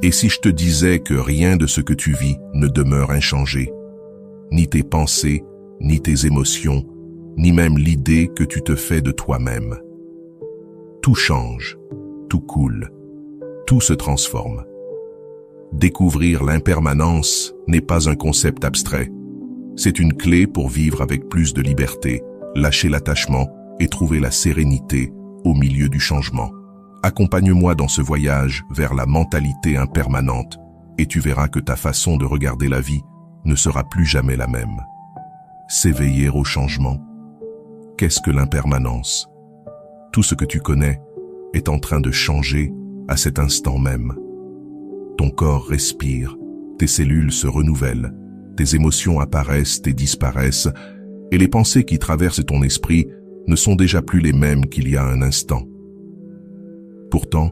Et si je te disais que rien de ce que tu vis ne demeure inchangé, ni tes pensées, ni tes émotions, ni même l'idée que tu te fais de toi-même. Tout change, tout coule, tout se transforme. Découvrir l'impermanence n'est pas un concept abstrait. C'est une clé pour vivre avec plus de liberté, lâcher l'attachement et trouver la sérénité au milieu du changement. Accompagne-moi dans ce voyage vers la mentalité impermanente et tu verras que ta façon de regarder la vie ne sera plus jamais la même. S'éveiller au changement. Qu'est-ce que l'impermanence? Tout ce que tu connais est en train de changer à cet instant même. Ton corps respire, tes cellules se renouvellent, tes émotions apparaissent et disparaissent, et les pensées qui traversent ton esprit ne sont déjà plus les mêmes qu'il y a un instant. Pourtant,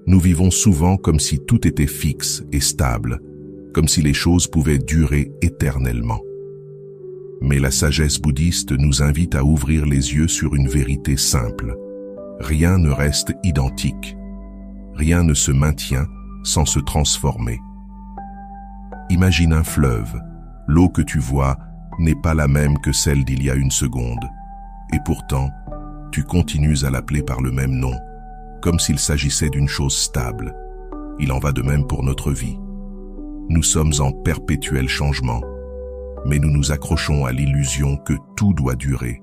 nous vivons souvent comme si tout était fixe et stable, comme si les choses pouvaient durer éternellement. Mais la sagesse bouddhiste nous invite à ouvrir les yeux sur une vérité simple. Rien ne reste identique. Rien ne se maintient sans se transformer. Imagine un fleuve. L'eau que tu vois n'est pas la même que celle d'il y a une seconde. Et pourtant, tu continues à l'appeler par le même nom, comme s'il s'agissait d'une chose stable. Il en va de même pour notre vie. Nous sommes en perpétuel changement, mais nous nous accrochons à l'illusion que tout doit durer.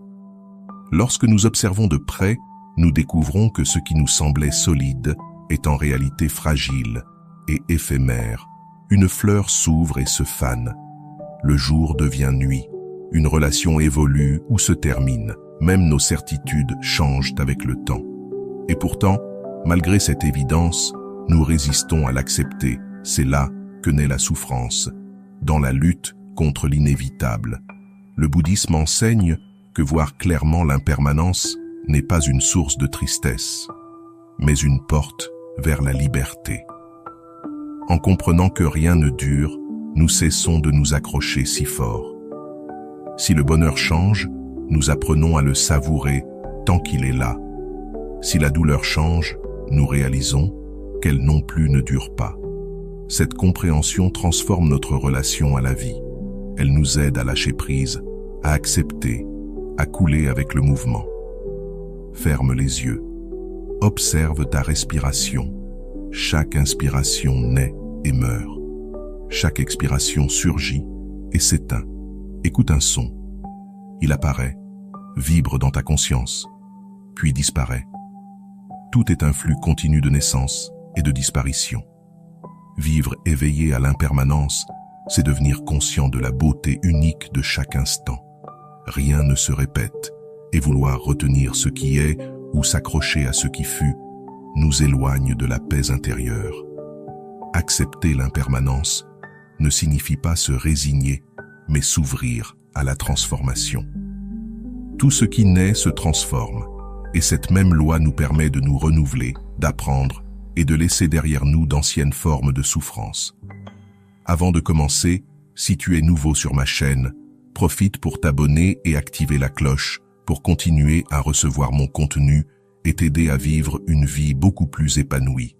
Lorsque nous observons de près, nous découvrons que ce qui nous semblait solide est en réalité fragile et éphémère. Une fleur s'ouvre et se fane. Le jour devient nuit. Une relation évolue ou se termine. Même nos certitudes changent avec le temps. Et pourtant, malgré cette évidence, nous résistons à l'accepter. C'est là que naît la souffrance, dans la lutte contre l'inévitable. Le bouddhisme enseigne que voir clairement l'impermanence n'est pas une source de tristesse, mais une porte vers la liberté. En comprenant que rien ne dure, nous cessons de nous accrocher si fort. Si le bonheur change, nous apprenons à le savourer tant qu'il est là. Si la douleur change, nous réalisons qu'elle non plus ne dure pas. Cette compréhension transforme notre relation à la vie. Elle nous aide à lâcher prise, à accepter, à couler avec le mouvement. Ferme les yeux. Observe ta respiration. Chaque inspiration naît et meurt. Chaque expiration surgit et s'éteint. Écoute un son. Il apparaît, vibre dans ta conscience, puis disparaît. Tout est un flux continu de naissance et de disparition. Vivre éveillé à l'impermanence, c'est devenir conscient de la beauté unique de chaque instant. Rien ne se répète, et vouloir retenir ce qui est ou s'accrocher à ce qui fut nous éloigne de la paix intérieure. Accepter l'impermanence ne signifie pas se résigner, mais s'ouvrir à la transformation. Tout ce qui naît se transforme, et cette même loi nous permet de nous renouveler, d'apprendre et de laisser derrière nous d'anciennes formes de souffrance. Avant de commencer, si tu es nouveau sur ma chaîne, profite pour t'abonner et activer la cloche pour continuer à recevoir mon contenu et t'aider à vivre une vie beaucoup plus épanouie.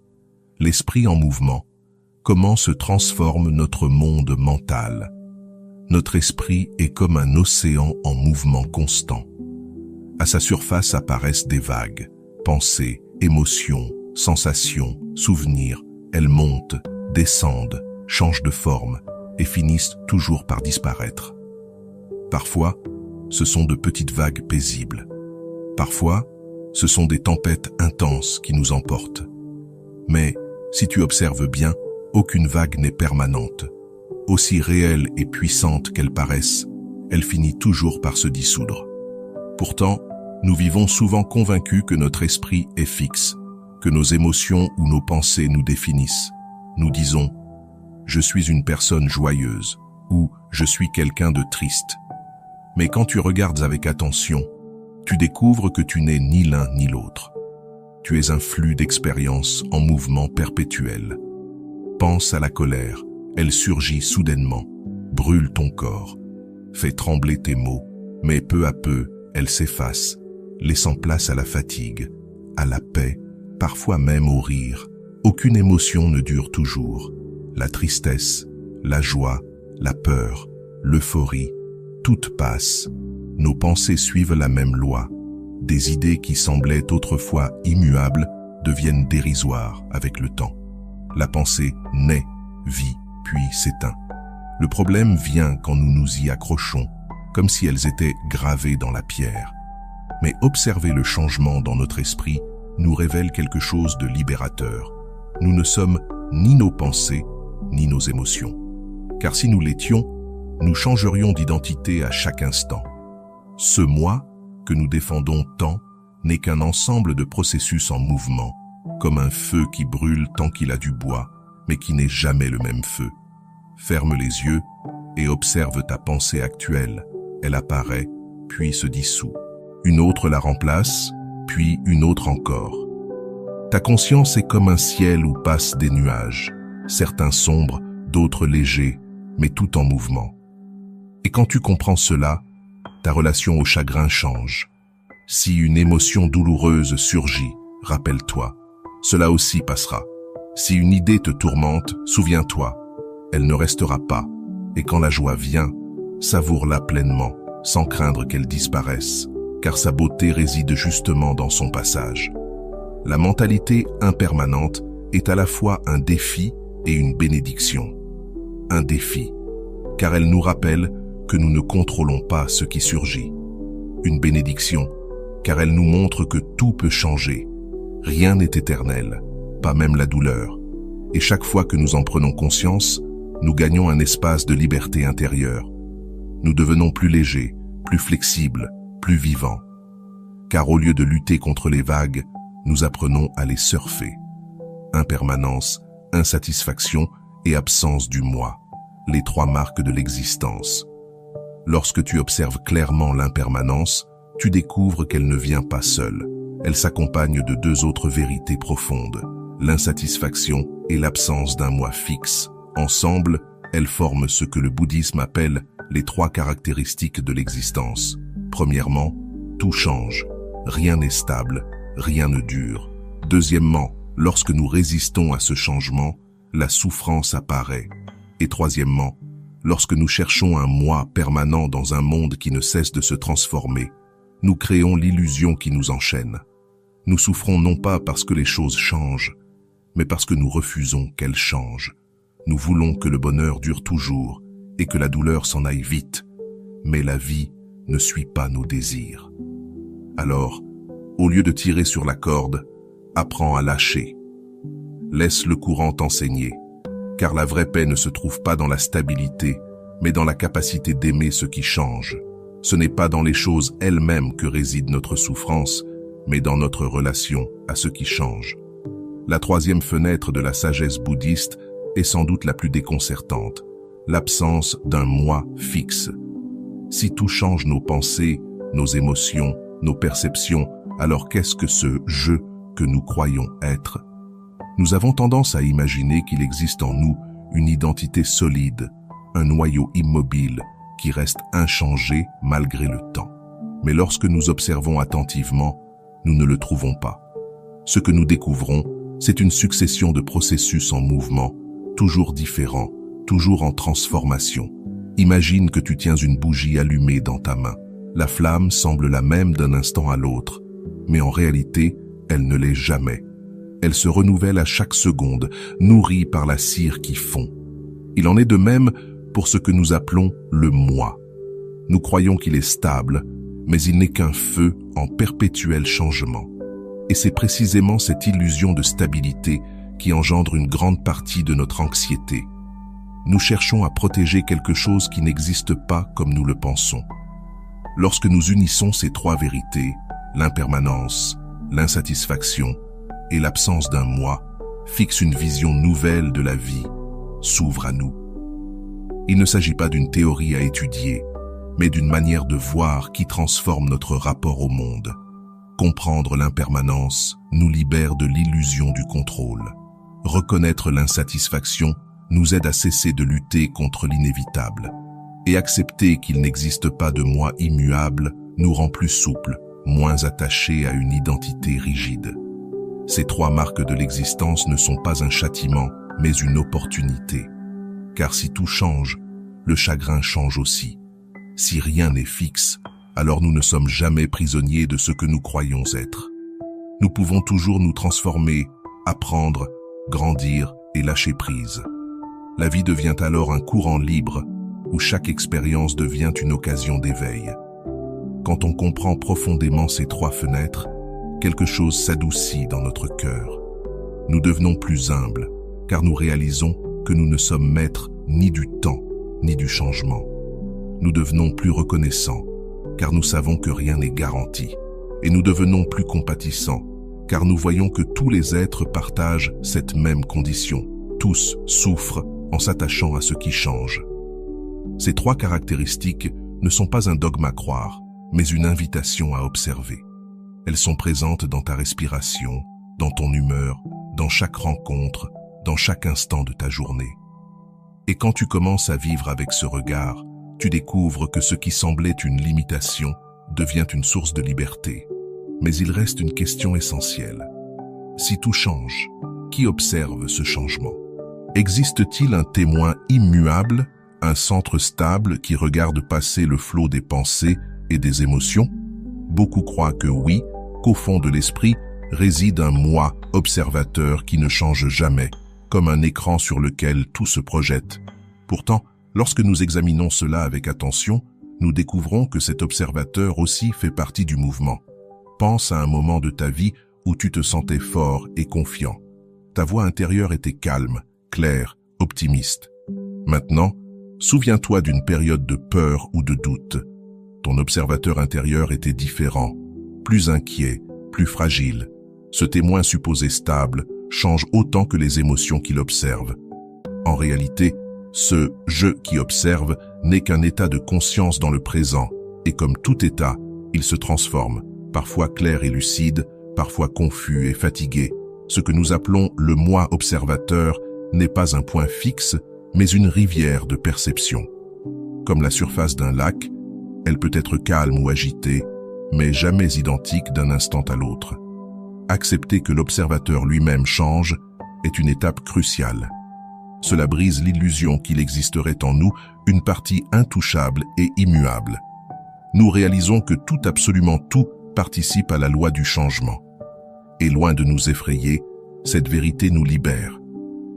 L'esprit en mouvement. Comment se transforme notre monde mental? Notre esprit est comme un océan en mouvement constant. À sa surface apparaissent des vagues, pensées, émotions, sensations, souvenirs. Elles montent, descendent, changent de forme et finissent toujours par disparaître. Parfois, ce sont de petites vagues paisibles. Parfois, ce sont des tempêtes intenses qui nous emportent. Mais, si tu observes bien, aucune vague n'est permanente. Aussi réelle et puissante qu'elle paraisse, elle finit toujours par se dissoudre. Pourtant, nous vivons souvent convaincus que notre esprit est fixe, que nos émotions ou nos pensées nous définissent. Nous disons « je suis une personne joyeuse » ou « je suis quelqu'un de triste ». Mais quand tu regardes avec attention, tu découvres que tu n'es ni l'un ni l'autre. Tu es un flux d'expériences en mouvement perpétuel. Pense à la colère, elle surgit soudainement, brûle ton corps, fait trembler tes mots, mais peu à peu, elle s'efface, laissant place à la fatigue, à la paix, parfois même au rire. Aucune émotion ne dure toujours. La tristesse, la joie, la peur, l'euphorie, toutes passent. Nos pensées suivent la même loi. Des idées qui semblaient autrefois immuables deviennent dérisoires avec le temps. La pensée naît, vit, puis s'éteint. Le problème vient quand nous nous y accrochons, comme si elles étaient gravées dans la pierre. Mais observer le changement dans notre esprit nous révèle quelque chose de libérateur. Nous ne sommes ni nos pensées, ni nos émotions. Car si nous l'étions, nous changerions d'identité à chaque instant. Ce moi que nous défendons tant n'est qu'un ensemble de processus en mouvement, comme un feu qui brûle tant qu'il a du bois, mais qui n'est jamais le même feu. Ferme les yeux et observe ta pensée actuelle. Elle apparaît, puis se dissout. Une autre la remplace, puis une autre encore. Ta conscience est comme un ciel où passent des nuages, certains sombres, d'autres légers, mais tout en mouvement. Et quand tu comprends cela, ta relation au chagrin change. Si une émotion douloureuse surgit, rappelle-toi, cela aussi passera. Si une idée te tourmente, souviens-toi, elle ne restera pas. Et quand la joie vient, savoure-la pleinement, sans craindre qu'elle disparaisse, car sa beauté réside justement dans son passage. La mentalité impermanente est à la fois un défi et une bénédiction. Un défi, car elle nous rappelle que nous ne contrôlons pas ce qui surgit. Une bénédiction, car elle nous montre que tout peut changer. Rien n'est éternel, pas même la douleur. Et chaque fois que nous en prenons conscience, nous gagnons un espace de liberté intérieure. Nous devenons plus légers, plus flexibles, plus vivants. Car au lieu de lutter contre les vagues, nous apprenons à les surfer. Impermanence, insatisfaction et absence du moi, les trois marques de l'existence. Lorsque tu observes clairement l'impermanence, tu découvres qu'elle ne vient pas seule. Elle s'accompagne de deux autres vérités profondes, l'insatisfaction et l'absence d'un moi fixe. Ensemble, elles forment ce que le bouddhisme appelle les trois caractéristiques de l'existence. Premièrement, tout change. Rien n'est stable, rien ne dure. Deuxièmement, lorsque nous résistons à ce changement, la souffrance apparaît. Et troisièmement, lorsque nous cherchons un moi permanent dans un monde qui ne cesse de se transformer, nous créons l'illusion qui nous enchaîne. Nous souffrons non pas parce que les choses changent, mais parce que nous refusons qu'elles changent. Nous voulons que le bonheur dure toujours et que la douleur s'en aille vite, mais la vie ne suit pas nos désirs. Alors, au lieu de tirer sur la corde, apprends à lâcher. Laisse le courant t'enseigner, car la vraie paix ne se trouve pas dans la stabilité, mais dans la capacité d'aimer ce qui change. Ce n'est pas dans les choses elles-mêmes que réside notre souffrance, mais dans notre relation à ce qui change. La troisième fenêtre de la sagesse bouddhiste est sans doute la plus déconcertante, l'absence d'un moi fixe. Si tout change nos pensées, nos émotions, nos perceptions, alors qu'est-ce que ce « je » que nous croyons être? Nous avons tendance à imaginer qu'il existe en nous une identité solide, un noyau immobile qui reste inchangé malgré le temps. Mais lorsque nous observons attentivement, nous ne le trouvons pas. Ce que nous découvrons, c'est une succession de processus en mouvement, toujours différents, toujours en transformation. Imagine que tu tiens une bougie allumée dans ta main. La flamme semble la même d'un instant à l'autre, mais en réalité, elle ne l'est jamais. Elle se renouvelle à chaque seconde, nourrie par la cire qui fond. Il en est de même pour ce que nous appelons le moi. Nous croyons qu'il est stable, mais il n'est qu'un feu en perpétuel changement. Et c'est précisément cette illusion de stabilité qui engendre une grande partie de notre anxiété. Nous cherchons à protéger quelque chose qui n'existe pas comme nous le pensons. Lorsque nous unissons ces trois vérités, l'impermanence, l'insatisfaction et l'absence d'un moi, fixe une vision nouvelle de la vie, s'ouvre à nous. Il ne s'agit pas d'une théorie à étudier, mais d'une manière de voir qui transforme notre rapport au monde. Comprendre l'impermanence nous libère de l'illusion du contrôle. Reconnaître l'insatisfaction nous aide à cesser de lutter contre l'inévitable. Et accepter qu'il n'existe pas de moi immuable nous rend plus souples, moins attachés à une identité rigide. Ces trois marques de l'existence ne sont pas un châtiment, mais une opportunité. Car si tout change, le chagrin change aussi. Si rien n'est fixe, alors nous ne sommes jamais prisonniers de ce que nous croyons être. Nous pouvons toujours nous transformer, apprendre, grandir et lâcher prise. La vie devient alors un courant libre où chaque expérience devient une occasion d'éveil. Quand on comprend profondément ces trois fenêtres, quelque chose s'adoucit dans notre cœur. Nous devenons plus humbles, car nous réalisons que nous ne sommes maîtres ni du temps, ni du changement. Nous devenons plus reconnaissants, car nous savons que rien n'est garanti. Et nous devenons plus compatissants, car nous voyons que tous les êtres partagent cette même condition. Tous souffrent en s'attachant à ce qui change. Ces trois caractéristiques ne sont pas un dogme à croire, mais une invitation à observer. Elles sont présentes dans ta respiration, dans ton humeur, dans chaque rencontre, dans chaque instant de ta journée. Et quand tu commences à vivre avec ce regard, tu découvres que ce qui semblait une limitation devient une source de liberté. Mais il reste une question essentielle. Si tout change, qui observe ce changement? Existe-t-il un témoin immuable, un centre stable qui regarde passer le flot des pensées et des émotions? Beaucoup croient que oui, qu'au fond de l'esprit réside un moi observateur qui ne change jamais, comme un écran sur lequel tout se projette. Pourtant, lorsque nous examinons cela avec attention, nous découvrons que cet observateur aussi fait partie du mouvement. Pense à un moment de ta vie où tu te sentais fort et confiant. Ta voix intérieure était calme, claire, optimiste. Maintenant, souviens-toi d'une période de peur ou de doute. Ton observateur intérieur était différent, plus inquiet, plus fragile. Ce témoin supposé stable change autant que les émotions qu'il observe. En réalité, ce « je » qui observe n'est qu'un état de conscience dans le présent, et comme tout état, il se transforme, parfois clair et lucide, parfois confus et fatigué. Ce que nous appelons le moi observateur n'est pas un point fixe, mais une rivière de perception. Comme la surface d'un lac, elle peut être calme ou agitée, mais jamais identique d'un instant à l'autre. Accepter que l'observateur lui-même change est une étape cruciale. Cela brise l'illusion qu'il existerait en nous une partie intouchable et immuable. Nous réalisons que tout, absolument tout, participe à la loi du changement. Et loin de nous effrayer, cette vérité nous libère.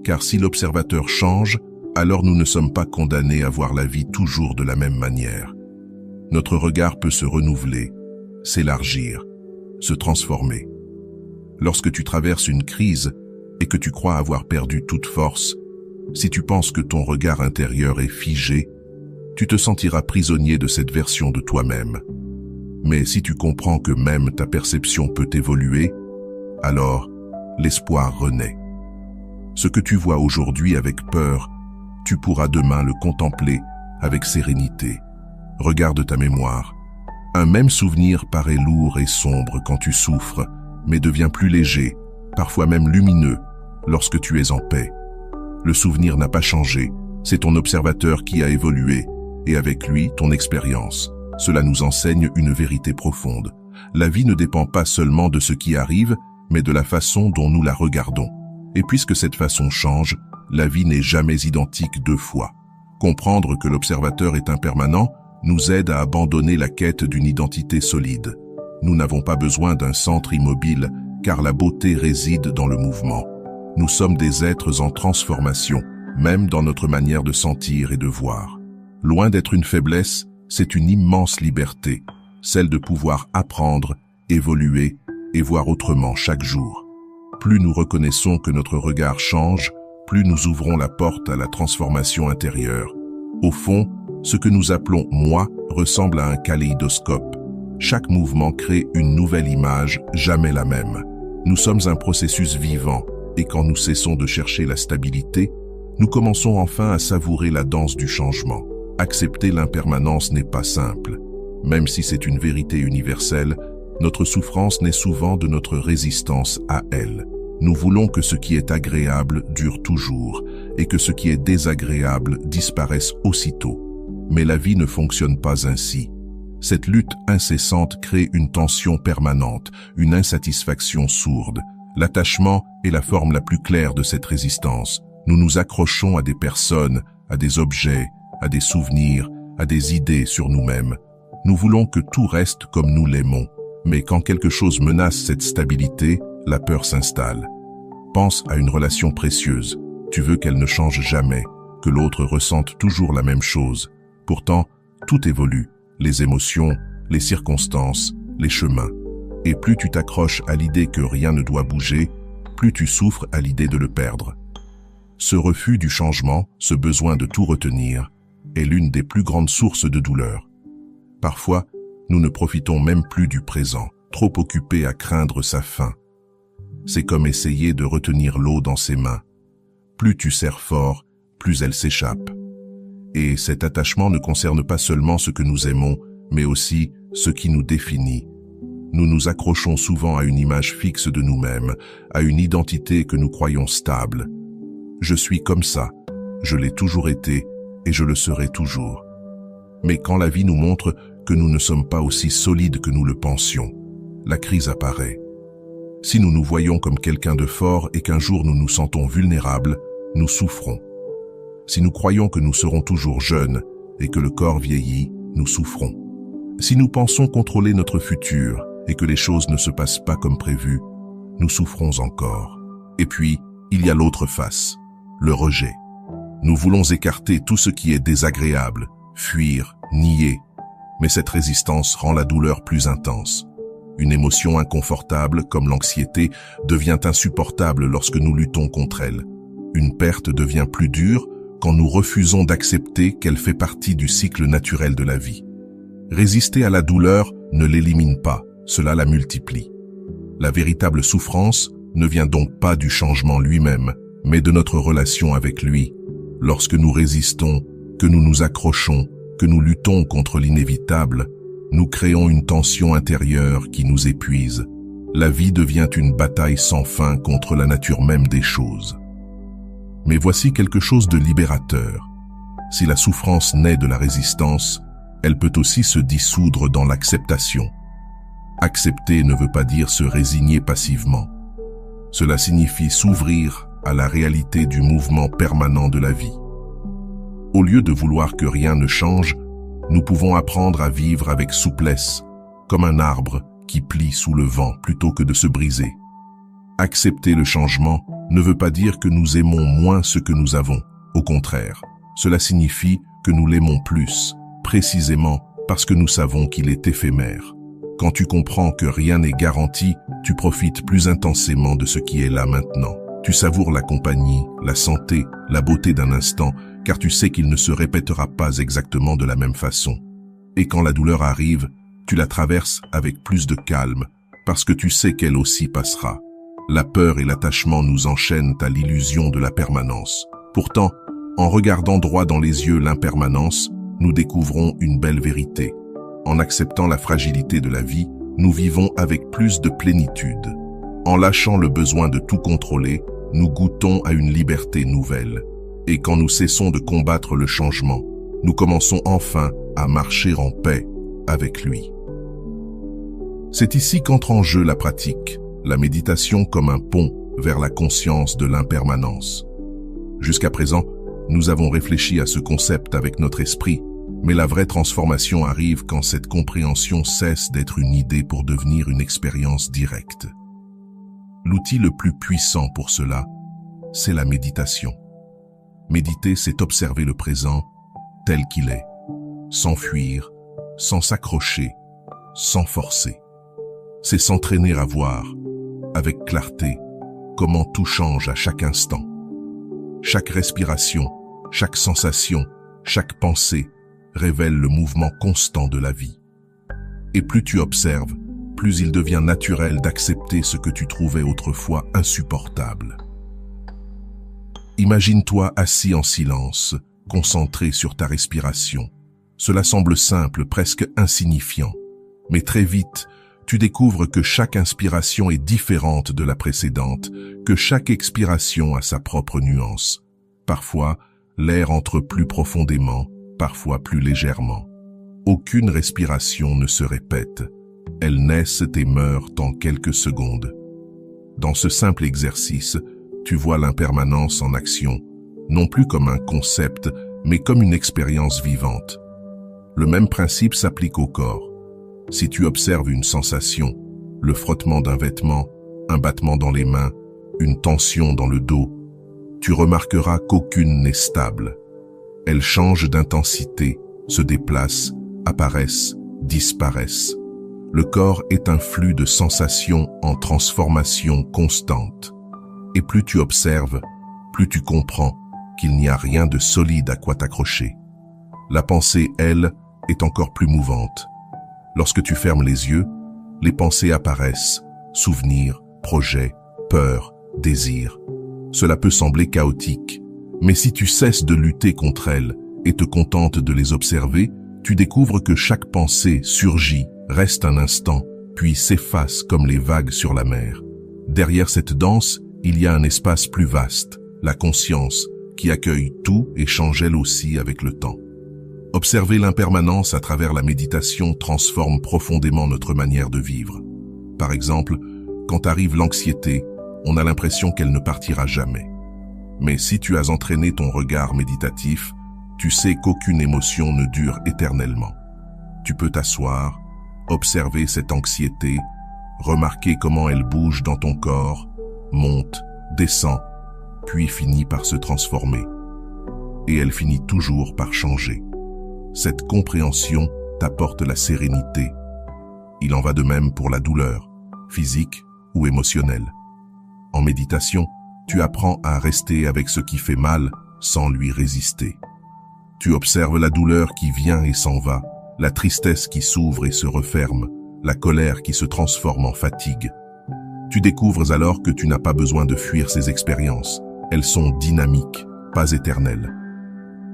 Car si l'observateur change, alors nous ne sommes pas condamnés à voir la vie toujours de la même manière. Notre regard peut se renouveler, s'élargir, se transformer. Lorsque tu traverses une crise et que tu crois avoir perdu toute force, si tu penses que ton regard intérieur est figé, tu te sentiras prisonnier de cette version de toi-même. Mais si tu comprends que même ta perception peut évoluer, alors l'espoir renaît. Ce que tu vois aujourd'hui avec peur, tu pourras demain le contempler avec sérénité. Regarde ta mémoire. Un même souvenir paraît lourd et sombre quand tu souffres, mais devient plus léger, parfois même lumineux, lorsque tu es en paix. Le souvenir n'a pas changé, c'est ton observateur qui a évolué, et avec lui, ton expérience. Cela nous enseigne une vérité profonde. La vie ne dépend pas seulement de ce qui arrive, mais de la façon dont nous la regardons. Et puisque cette façon change, la vie n'est jamais identique deux fois. Comprendre que l'observateur est impermanent nous aide à abandonner la quête d'une identité solide. Nous n'avons pas besoin d'un centre immobile, car la beauté réside dans le mouvement. Nous sommes des êtres en transformation, même dans notre manière de sentir et de voir. Loin d'être une faiblesse, c'est une immense liberté, celle de pouvoir apprendre, évoluer et voir autrement chaque jour. Plus nous reconnaissons que notre regard change, plus nous ouvrons la porte à la transformation intérieure. Au fond, ce que nous appelons « moi » ressemble à un kaléidoscope. Chaque mouvement crée une nouvelle image, jamais la même. Nous sommes un processus vivant, et quand nous cessons de chercher la stabilité, nous commençons enfin à savourer la danse du changement. Accepter l'impermanence n'est pas simple. Même si c'est une vérité universelle, notre souffrance naît souvent de notre résistance à elle. Nous voulons que ce qui est agréable dure toujours, et que ce qui est désagréable disparaisse aussitôt. Mais la vie ne fonctionne pas ainsi. Cette lutte incessante crée une tension permanente, une insatisfaction sourde. L'attachement est la forme la plus claire de cette résistance. Nous nous accrochons à des personnes, à des objets, à des souvenirs, à des idées sur nous-mêmes. Nous voulons que tout reste comme nous l'aimons. Mais quand quelque chose menace cette stabilité, la peur s'installe. Pense à une relation précieuse. Tu veux qu'elle ne change jamais, que l'autre ressente toujours la même chose. Pourtant, tout évolue. Les émotions, les circonstances, les chemins. Et plus tu t'accroches à l'idée que rien ne doit bouger, plus tu souffres à l'idée de le perdre. Ce refus du changement, ce besoin de tout retenir, est l'une des plus grandes sources de douleur. Parfois, nous ne profitons même plus du présent, trop occupés à craindre sa fin. C'est comme essayer de retenir l'eau dans ses mains. Plus tu serres fort, plus elle s'échappe. Et cet attachement ne concerne pas seulement ce que nous aimons, mais aussi ce qui nous définit. Nous nous accrochons souvent à une image fixe de nous-mêmes, à une identité que nous croyons stable. Je suis comme ça, je l'ai toujours été et je le serai toujours. Mais quand la vie nous montre que nous ne sommes pas aussi solides que nous le pensions, la crise apparaît. Si nous nous voyons comme quelqu'un de fort et qu'un jour nous nous sentons vulnérables, nous souffrons. Si nous croyons que nous serons toujours jeunes et que le corps vieillit, nous souffrons. Si nous pensons contrôler notre futur et que les choses ne se passent pas comme prévu, nous souffrons encore. Et puis, il y a l'autre face, le rejet. Nous voulons écarter tout ce qui est désagréable, fuir, nier. Mais cette résistance rend la douleur plus intense. Une émotion inconfortable, comme l'anxiété, devient insupportable lorsque nous luttons contre elle. Une perte devient plus dure quand nous refusons d'accepter qu'elle fait partie du cycle naturel de la vie. Résister à la douleur ne l'élimine pas, cela la multiplie. La véritable souffrance ne vient donc pas du changement lui-même, mais de notre relation avec lui. Lorsque nous résistons, que nous nous accrochons, que nous luttons contre l'inévitable, nous créons une tension intérieure qui nous épuise. La vie devient une bataille sans fin contre la nature même des choses. Mais voici quelque chose de libérateur. Si la souffrance naît de la résistance, elle peut aussi se dissoudre dans l'acceptation. Accepter ne veut pas dire se résigner passivement. Cela signifie s'ouvrir à la réalité du mouvement permanent de la vie. Au lieu de vouloir que rien ne change, nous pouvons apprendre à vivre avec souplesse, comme un arbre qui plie sous le vent plutôt que de se briser. Accepter le changement ne veut pas dire que nous aimons moins ce que nous avons. Au contraire, cela signifie que nous l'aimons plus, précisément parce que nous savons qu'il est éphémère. Quand tu comprends que rien n'est garanti, tu profites plus intensément de ce qui est là maintenant. Tu savoures la compagnie, la santé, la beauté d'un instant, car tu sais qu'il ne se répétera pas exactement de la même façon. Et quand la douleur arrive, tu la traverses avec plus de calme, parce que tu sais qu'elle aussi passera. La peur et l'attachement nous enchaînent à l'illusion de la permanence. Pourtant, en regardant droit dans les yeux l'impermanence, nous découvrons une belle vérité. En acceptant la fragilité de la vie, nous vivons avec plus de plénitude. En lâchant le besoin de tout contrôler, nous goûtons à une liberté nouvelle. Et quand nous cessons de combattre le changement, nous commençons enfin à marcher en paix avec lui. C'est ici qu'entre en jeu la pratique, la méditation comme un pont vers la conscience de l'impermanence. Jusqu'à présent, nous avons réfléchi à ce concept avec notre esprit, mais la vraie transformation arrive quand cette compréhension cesse d'être une idée pour devenir une expérience directe. L'outil le plus puissant pour cela, c'est la méditation. Méditer, c'est observer le présent tel qu'il est, sans fuir, sans s'accrocher, sans forcer. C'est s'entraîner à voir, avec clarté, comment tout change à chaque instant. Chaque respiration, chaque sensation, chaque pensée révèle le mouvement constant de la vie. Et plus tu observes, plus il devient naturel d'accepter ce que tu trouvais autrefois insupportable. Imagine-toi assis en silence, concentré sur ta respiration. Cela semble simple, presque insignifiant. Mais très vite, tu découvres que chaque inspiration est différente de la précédente, que chaque expiration a sa propre nuance. Parfois, l'air entre plus profondément, parfois plus légèrement. Aucune respiration ne se répète. Elles naissent et meurent en quelques secondes. Dans ce simple exercice, tu vois l'impermanence en action, non plus comme un concept, mais comme une expérience vivante. Le même principe s'applique au corps. Si tu observes une sensation, le frottement d'un vêtement, un battement dans les mains, une tension dans le dos, tu remarqueras qu'aucune n'est stable. Elles changent d'intensité, se déplacent, apparaissent, disparaissent. Le corps est un flux de sensations en transformation constante. Et plus tu observes, plus tu comprends qu'il n'y a rien de solide à quoi t'accrocher. La pensée, elle, est encore plus mouvante. Lorsque tu fermes les yeux, les pensées apparaissent, souvenirs, projets, peurs, désirs. Cela peut sembler chaotique, mais si tu cesses de lutter contre elles et te contentes de les observer, tu découvres que chaque pensée surgit, reste un instant, puis s'efface comme les vagues sur la mer. Derrière cette danse, il y a un espace plus vaste, la conscience, qui accueille tout et change elle aussi avec le temps. Observer l'impermanence à travers la méditation transforme profondément notre manière de vivre. Par exemple, quand arrive l'anxiété, on a l'impression qu'elle ne partira jamais. Mais si tu as entraîné ton regard méditatif, tu sais qu'aucune émotion ne dure éternellement. Tu peux t'asseoir, observer cette anxiété, remarquer comment elle bouge dans ton corps, monte, descend, puis finit par se transformer. Et elle finit toujours par changer. Cette compréhension t'apporte la sérénité. Il en va de même pour la douleur, physique ou émotionnelle. En méditation, tu apprends à rester avec ce qui fait mal sans lui résister. Tu observes la douleur qui vient et s'en va, la tristesse qui s'ouvre et se referme, la colère qui se transforme en fatigue. Tu découvres alors que tu n'as pas besoin de fuir ces expériences. Elles sont dynamiques, pas éternelles.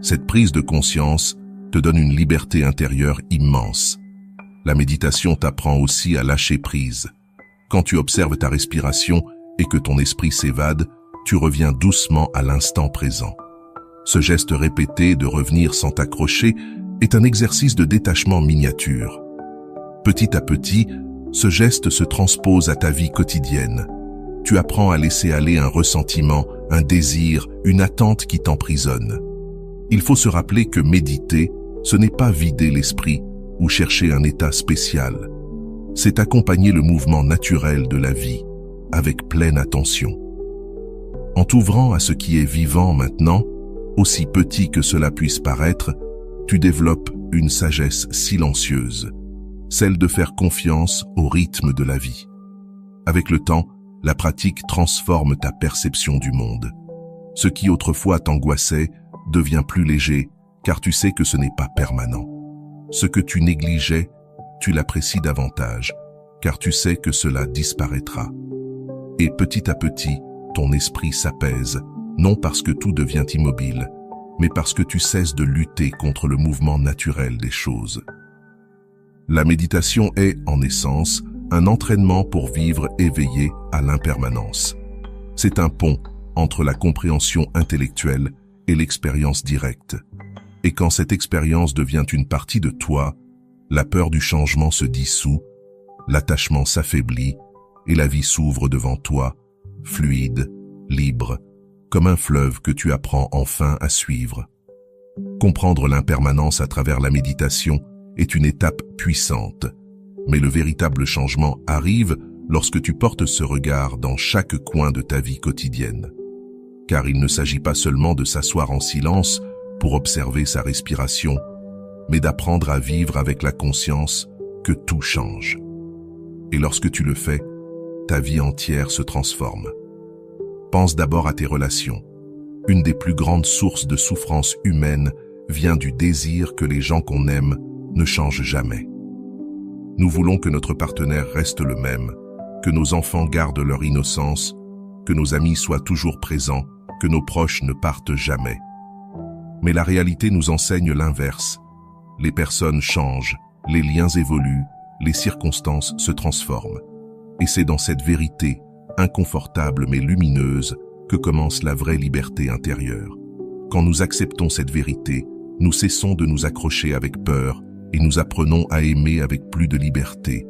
Cette prise de conscience te donne une liberté intérieure immense. La méditation t'apprend aussi à lâcher prise. Quand tu observes ta respiration et que ton esprit s'évade, tu reviens doucement à l'instant présent. Ce geste répété de revenir sans t'accrocher est un exercice de détachement miniature. Petit à petit, ce geste se transpose à ta vie quotidienne. Tu apprends à laisser aller un ressentiment, un désir, une attente qui t'emprisonne. Il faut se rappeler que méditer, ce n'est pas vider l'esprit ou chercher un état spécial. C'est accompagner le mouvement naturel de la vie, avec pleine attention. En t'ouvrant à ce qui est vivant maintenant, aussi petit que cela puisse paraître, tu développes une sagesse silencieuse, celle de faire confiance au rythme de la vie. Avec le temps, la pratique transforme ta perception du monde. Ce qui autrefois t'angoissait devient plus léger, car tu sais que ce n'est pas permanent. Ce que tu négligeais, tu l'apprécies davantage, car tu sais que cela disparaîtra. Et petit à petit, ton esprit s'apaise, non parce que tout devient immobile, mais parce que tu cesses de lutter contre le mouvement naturel des choses. La méditation est, en essence, un entraînement pour vivre éveillé à l'impermanence. C'est un pont entre la compréhension intellectuelle et l'expérience directe. Et quand cette expérience devient une partie de toi, la peur du changement se dissout, l'attachement s'affaiblit et la vie s'ouvre devant toi, fluide, libre, comme un fleuve que tu apprends enfin à suivre. Comprendre l'impermanence à travers la méditation est une étape puissante, mais le véritable changement arrive lorsque tu portes ce regard dans chaque coin de ta vie quotidienne. Car il ne s'agit pas seulement de s'asseoir en silence pour observer sa respiration, mais d'apprendre à vivre avec la conscience que tout change. Et lorsque tu le fais, ta vie entière se transforme. Pense d'abord à tes relations. Une des plus grandes sources de souffrance humaine vient du désir que les gens qu'on aime ne changent jamais. Nous voulons que notre partenaire reste le même, que nos enfants gardent leur innocence, que nos amis soient toujours présents, que nos proches ne partent jamais. Mais la réalité nous enseigne l'inverse. Les personnes changent, les liens évoluent, les circonstances se transforment. Et c'est dans cette vérité, inconfortable mais lumineuse, que commence la vraie liberté intérieure. Quand nous acceptons cette vérité, nous cessons de nous accrocher avec peur et nous apprenons à aimer avec plus de liberté.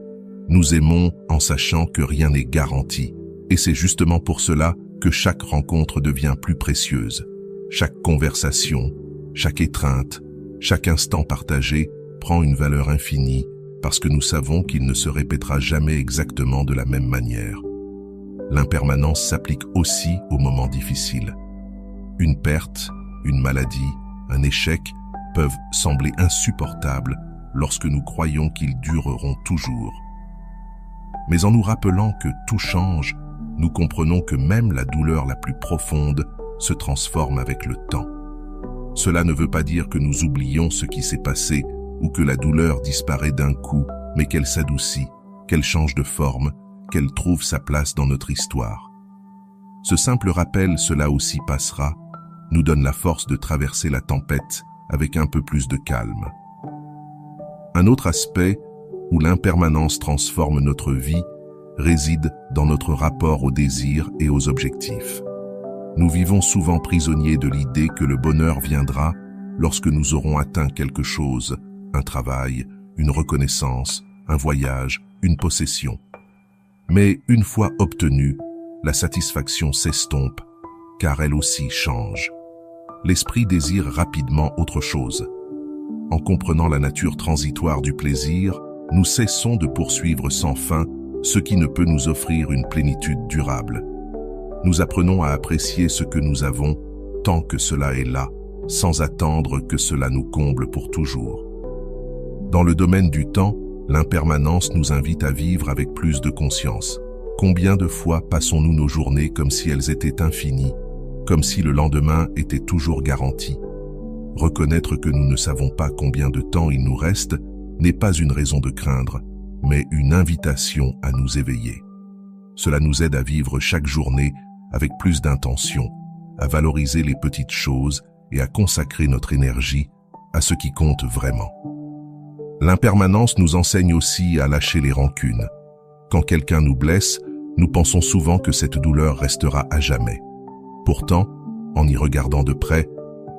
Nous aimons en sachant que rien n'est garanti Et c'est justement pour cela que chaque rencontre devient plus précieuse. Chaque conversation, chaque étreinte, chaque instant partagé prend une valeur infinie parce que nous savons qu'il ne se répétera jamais exactement de la même manière. L'impermanence s'applique aussi aux moments difficiles. Une perte, une maladie, un échec peuvent sembler insupportables lorsque nous croyons qu'ils dureront toujours. Mais en nous rappelant que tout change, nous comprenons que même la douleur la plus profonde se transforme avec le temps. Cela ne veut pas dire que nous oublions ce qui s'est passé ou que la douleur disparaît d'un coup, mais qu'elle s'adoucit, qu'elle change de forme, qu'elle trouve sa place dans notre histoire. Ce simple rappel, cela aussi passera, nous donne la force de traverser la tempête avec un peu plus de calme. Un autre aspect où l'impermanence transforme notre vie réside dans notre rapport aux désirs et aux objectifs. Nous vivons souvent prisonniers de l'idée que le bonheur viendra lorsque nous aurons atteint quelque chose, un travail, une reconnaissance, un voyage, une possession. Mais une fois obtenue, la satisfaction s'estompe, car elle aussi change. L'esprit désire rapidement autre chose. En comprenant la nature transitoire du plaisir, nous cessons de poursuivre sans fin ce qui ne peut nous offrir une plénitude durable. Nous apprenons à apprécier ce que nous avons tant que cela est là, sans attendre que cela nous comble pour toujours. Dans le domaine du temps, l'impermanence nous invite à vivre avec plus de conscience. Combien de fois passons-nous nos journées comme si elles étaient infinies, comme si le lendemain était toujours garanti? Reconnaître que nous ne savons pas combien de temps il nous reste n'est pas une raison de craindre, mais une invitation à nous éveiller. Cela nous aide à vivre chaque journée avec plus d'intention, à valoriser les petites choses et à consacrer notre énergie à ce qui compte vraiment. L'impermanence nous enseigne aussi à lâcher les rancunes. Quand quelqu'un nous blesse, nous pensons souvent que cette douleur restera à jamais. Pourtant, en y regardant de près,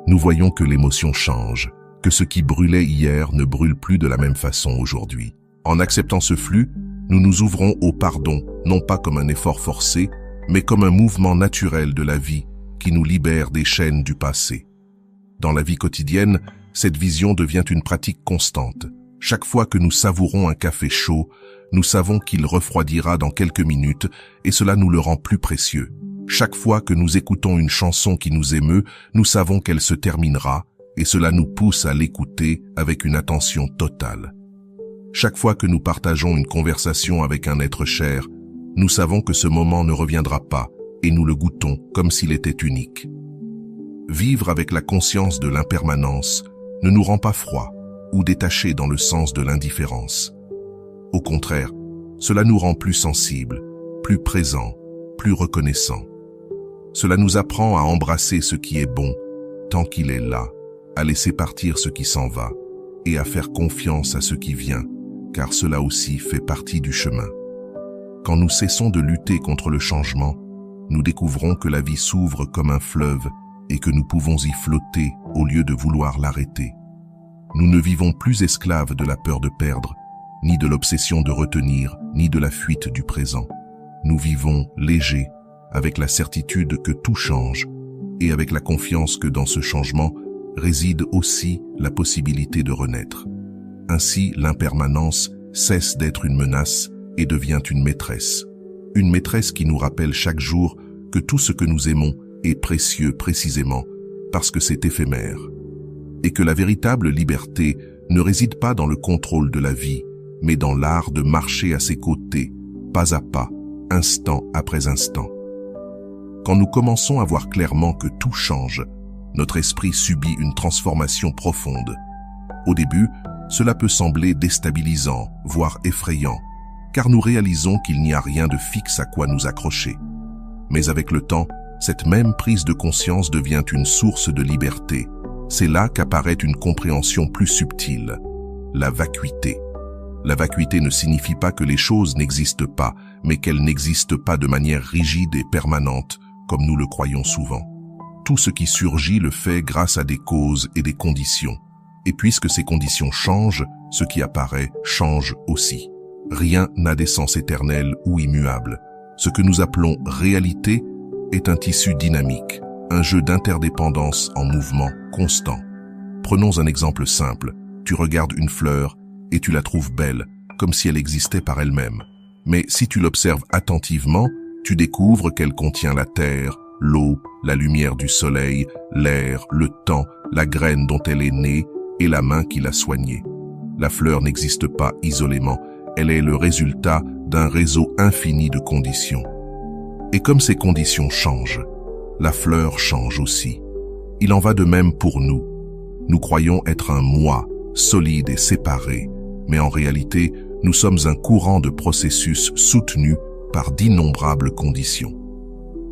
nous voyons que l'émotion change, que ce qui brûlait hier ne brûle plus de la même façon aujourd'hui. En acceptant ce flux, nous nous ouvrons au pardon, non pas comme un effort forcé, mais comme un mouvement naturel de la vie qui nous libère des chaînes du passé. Dans la vie quotidienne, cette vision devient une pratique constante. Chaque fois que nous savourons un café chaud, nous savons qu'il refroidira dans quelques minutes et cela nous le rend plus précieux. Chaque fois que nous écoutons une chanson qui nous émeut, nous savons qu'elle se terminera et cela nous pousse à l'écouter avec une attention totale. Chaque fois que nous partageons une conversation avec un être cher, nous savons que ce moment ne reviendra pas et nous le goûtons comme s'il était unique. Vivre avec la conscience de l'impermanence ne nous rend pas froid ou détaché dans le sens de l'indifférence. Au contraire, cela nous rend plus sensibles, plus présents, plus reconnaissants. Cela nous apprend à embrasser ce qui est bon tant qu'il est là, à laisser partir ce qui s'en va et à faire confiance à ce qui vient, car cela aussi fait partie du chemin. Quand nous cessons de lutter contre le changement, nous découvrons que la vie s'ouvre comme un fleuve et que nous pouvons y flotter au lieu de vouloir l'arrêter. Nous ne vivons plus esclaves de la peur de perdre, ni de l'obsession de retenir, ni de la fuite du présent. Nous vivons légers, avec la certitude que tout change, et avec la confiance que dans ce changement réside aussi la possibilité de renaître. Ainsi, l'impermanence cesse d'être une menace et devient une maîtresse qui nous rappelle chaque jour que tout ce que nous aimons est précieux précisément parce que c'est éphémère, et que la véritable liberté ne réside pas dans le contrôle de la vie, mais dans l'art de marcher à ses côtés, pas à pas, instant après instant. Quand nous commençons à voir clairement que tout change, notre esprit subit une transformation profonde. Au début, cela peut sembler déstabilisant, voire effrayant, car nous réalisons qu'il n'y a rien de fixe à quoi nous accrocher. Mais avec le temps, cette même prise de conscience devient une source de liberté. C'est là qu'apparaît une compréhension plus subtile, la vacuité. La vacuité ne signifie pas que les choses n'existent pas, mais qu'elles n'existent pas de manière rigide et permanente, comme nous le croyons souvent. Tout ce qui surgit le fait grâce à des causes et des conditions. Et puisque ces conditions changent, ce qui apparaît change aussi. Rien n'a d'essence éternelle ou immuable. Ce que nous appelons réalité est un tissu dynamique, un jeu d'interdépendance en mouvement constant. Prenons un exemple simple. Tu regardes une fleur et tu la trouves belle, comme si elle existait par elle-même. Mais si tu l'observes attentivement, tu découvres qu'elle contient la terre, l'eau, la lumière du soleil, l'air, le temps, la graine dont elle est née et la main qui l'a soignée. La fleur n'existe pas isolément, elle est le résultat d'un réseau infini de conditions. Et comme ces conditions changent, la fleur change aussi. Il en va de même pour nous. Nous croyons être un moi, solide et séparé, mais en réalité, nous sommes un courant de processus soutenu par d'innombrables conditions.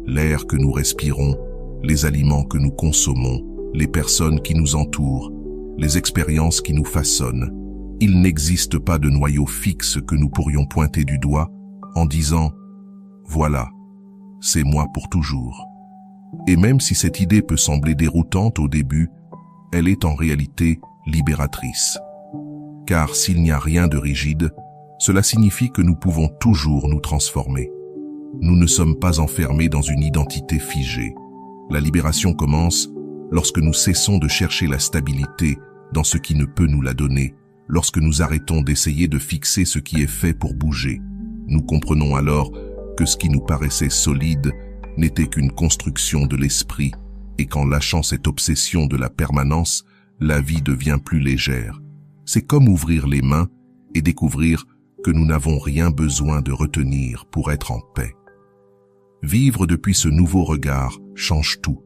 L'air que nous respirons, les aliments que nous consommons, les personnes qui nous entourent, les expériences qui nous façonnent. Il n'existe pas de noyau fixe que nous pourrions pointer du doigt en disant « Voilà, c'est moi pour toujours ». Et même si cette idée peut sembler déroutante au début, elle est en réalité libératrice. Car s'il n'y a rien de rigide, cela signifie que nous pouvons toujours nous transformer. Nous ne sommes pas enfermés dans une identité figée. La libération commence lorsque nous cessons de chercher la stabilité dans ce qui ne peut nous la donner, lorsque nous arrêtons d'essayer de fixer ce qui est fait pour bouger. Nous comprenons alors que ce qui nous paraissait solide n'était qu'une construction de l'esprit, et qu'en lâchant cette obsession de la permanence, la vie devient plus légère. C'est comme ouvrir les mains et découvrir que nous n'avons rien besoin de retenir pour être en paix. Vivre depuis ce nouveau regard change tout.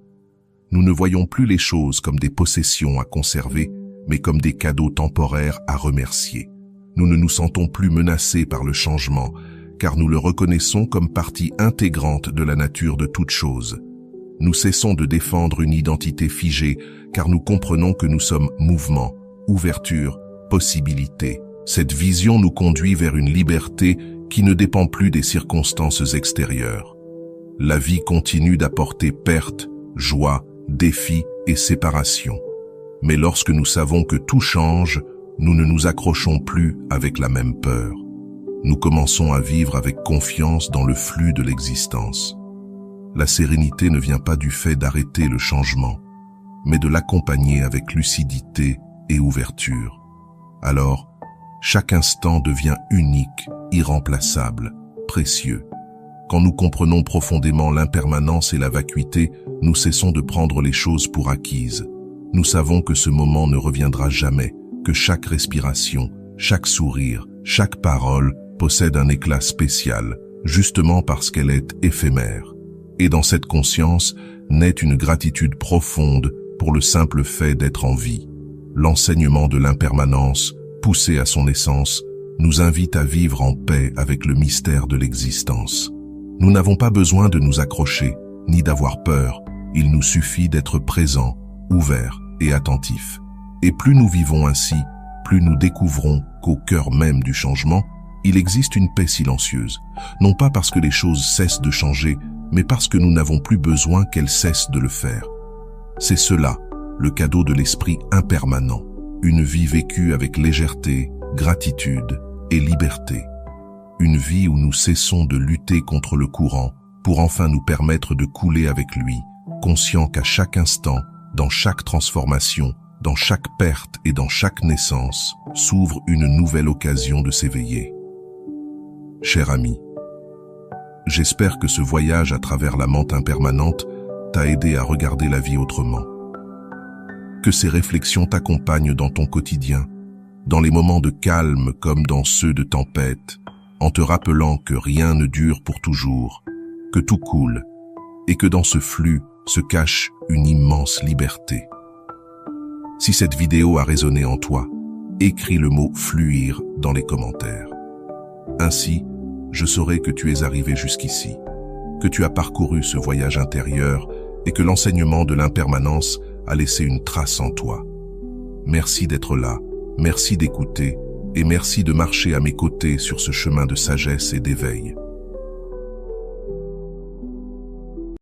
Nous ne voyons plus les choses comme des possessions à conserver, mais comme des cadeaux temporaires à remercier. Nous ne nous sentons plus menacés par le changement, car nous le reconnaissons comme partie intégrante de la nature de toute chose. Nous cessons de défendre une identité figée, car nous comprenons que nous sommes mouvement, ouverture, possibilité. Cette vision nous conduit vers une liberté qui ne dépend plus des circonstances extérieures. La vie continue d'apporter pertes, joie, défis et séparation. Mais lorsque nous savons que tout change, nous ne nous accrochons plus avec la même peur. Nous commençons à vivre avec confiance dans le flux de l'existence. La sérénité ne vient pas du fait d'arrêter le changement, mais de l'accompagner avec lucidité et ouverture. Alors, chaque instant devient unique, irremplaçable, précieux. Quand nous comprenons profondément l'impermanence et la vacuité, nous cessons de prendre les choses pour acquises. Nous savons que ce moment ne reviendra jamais, que chaque respiration, chaque sourire, chaque parole possède un éclat spécial, justement parce qu'elle est éphémère. Et dans cette conscience naît une gratitude profonde pour le simple fait d'être en vie. L'enseignement de l'impermanence, poussé à son essence, nous invite à vivre en paix avec le mystère de l'existence. Nous n'avons pas besoin de nous accrocher, ni d'avoir peur. Il nous suffit d'être présents, ouverts et attentifs. Et plus nous vivons ainsi, plus nous découvrons qu'au cœur même du changement, il existe une paix silencieuse. Non pas parce que les choses cessent de changer, mais parce que nous n'avons plus besoin qu'elles cessent de le faire. C'est cela, le cadeau de l'esprit impermanent. Une vie vécue avec légèreté, gratitude et liberté. Une vie où nous cessons de lutter contre le courant pour enfin nous permettre de couler avec lui, conscients qu'à chaque instant, dans chaque transformation, dans chaque perte et dans chaque naissance, s'ouvre une nouvelle occasion de s'éveiller. Cher ami, j'espère que ce voyage à travers la menthe impermanente t'a aidé à regarder la vie autrement. Que ces réflexions t'accompagnent dans ton quotidien, dans les moments de calme comme dans ceux de tempête, en te rappelant que rien ne dure pour toujours, que tout coule, et que dans ce flux se cache une immense liberté. Si cette vidéo a résonné en toi, écris le mot « fluir » dans les commentaires. Ainsi, je saurai que tu es arrivé jusqu'ici, que tu as parcouru ce voyage intérieur et que l'enseignement de l'impermanence a laissé une trace en toi. Merci d'être là, merci d'écouter et merci de marcher à mes côtés sur ce chemin de sagesse et d'éveil.